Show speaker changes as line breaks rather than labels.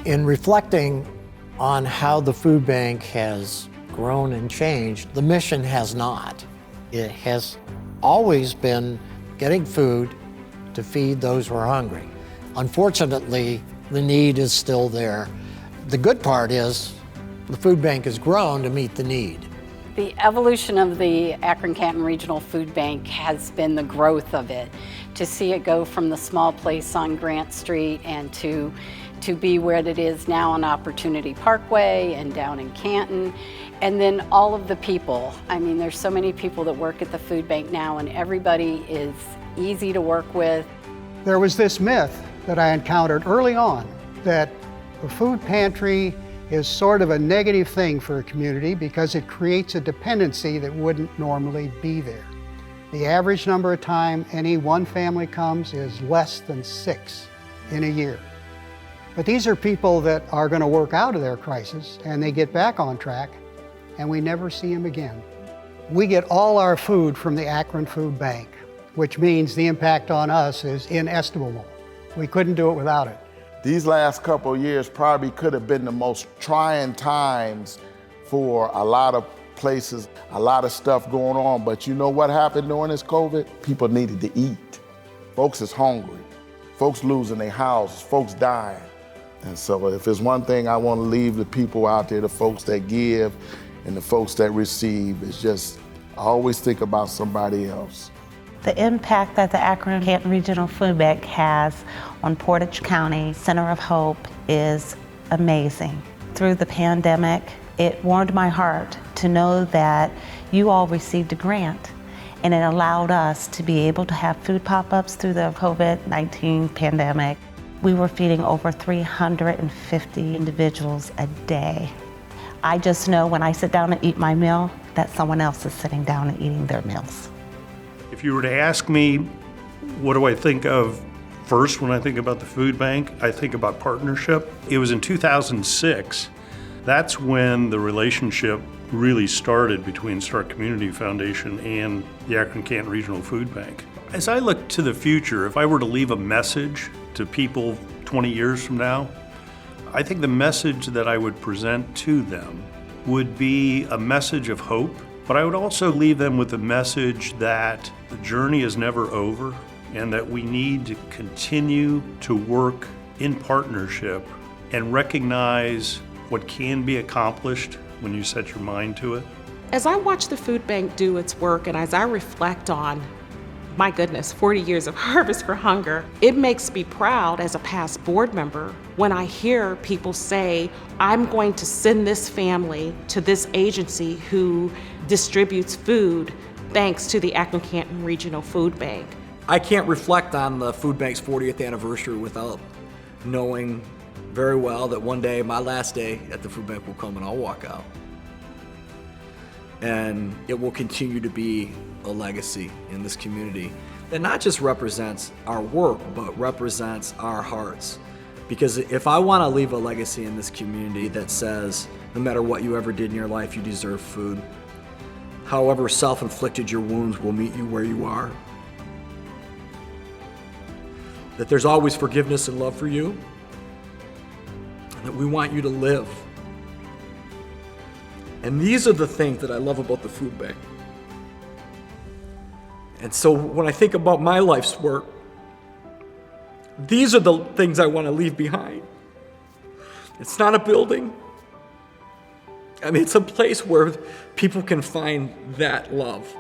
In reflecting on how the food bank has grown and changed, the mission has not. It has always been getting food to feed those who are hungry. Unfortunately, the need is still there. The good part is the food bank has grown to meet the need.
The evolution of the Akron-Canton Regional Food Bank has been the growth of it. To see it go from the small place on Grant Street and to be where it is now on Opportunity Parkway and down in Canton. And then all of the people. I mean, there's so many people that work at the food bank now, and everybody is easy to work with.
There was this myth that I encountered early on that the food pantry is sort of a negative thing for a community because it creates a dependency that wouldn't normally be there. The average number of time any one family comes is less than 6 in a year. But these are people that are going to work out of their crisis and they get back on track and we never see them again. We get all our food from the Akron Food Bank, which means the impact on us is inestimable. We couldn't do it without it.
These last couple of years probably could have been the most trying times for a lot of places, a lot of stuff going on, but you know what happened during this COVID? People needed to eat. Folks is hungry. Folks losing their houses, folks dying. And so if there's one thing I want to leave the people out there, the folks that give and the folks that receive, is just always think about somebody else.
The impact that the Akron-Canton Regional Food Bank has on Portage County Center of Hope is amazing. Through the pandemic, it warmed my heart to know that you all received a grant, and it allowed us to be able to have food pop-ups through the COVID-19 pandemic. We were feeding over 350 individuals a day. I just know when I sit down and eat my meal that someone else is sitting down and eating their meals.
If you were to ask me, what do I think of first when I think about the food bank, I think about partnership. It was in 2006. That's when the relationship really started between Stark Community Foundation and the Akron-Canton Regional Food Bank. As I look to the future, if I were to leave a message to people 20 years from now, I think the message that I would present to them would be a message of hope, but I would also leave them with a message that the journey is never over and that we need to continue to work in partnership and recognize what can be accomplished when you set your mind to it.
As I watch the food bank do its work and as I reflect on, my goodness, 40 years of Harvest for Hunger, it makes me proud as a past board member when I hear people say, I'm going to send this family to this agency who distributes food thanks to the Akron-Canton Regional Food Bank.
I can't reflect on the food bank's 40th anniversary without knowing very well that one day, my last day at the food bank will come and I'll walk out. And it will continue to be a legacy in this community that not just represents our work, but represents our hearts. Because if I want to leave a legacy in this community that says, no matter what you ever did in your life, you deserve food. However self-inflicted your wounds will meet you where you are. That there's always forgiveness and love for you. And that we want you to live. And these are the things that I love about the food bank. And so when I think about my life's work, these are the things I want to leave behind. It's not a building. I mean, it's a place where people can find that love.